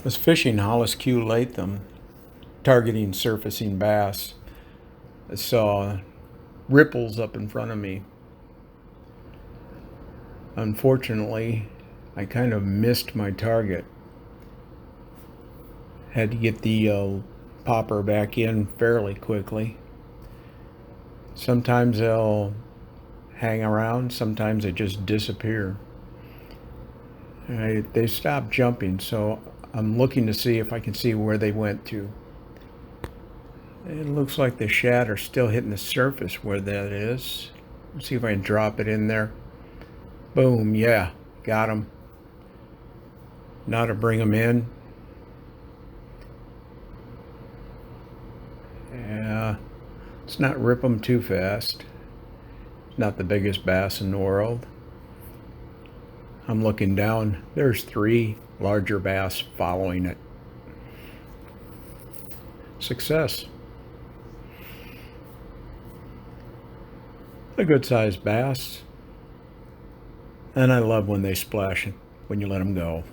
I was fishing Hollis Q Lathem, targeting surfacing bass. I saw ripples up in front of me. Unfortunately, I kind of missed my target. Had to get the popper back in fairly quickly. Sometimes they'll hang around, sometimes they just disappear. They stopped jumping, so I'm looking to see if I can see where they went to. It looks like the shad are still hitting the surface where that is. Let's see if I can drop it in there. Boom, yeah, got them. Now to bring them in. Yeah, let's not rip them too fast. It's not the biggest bass in the world. I'm looking down. There's 3 larger bass following it. Success. A good sized bass. And I love when they splash when you let them go.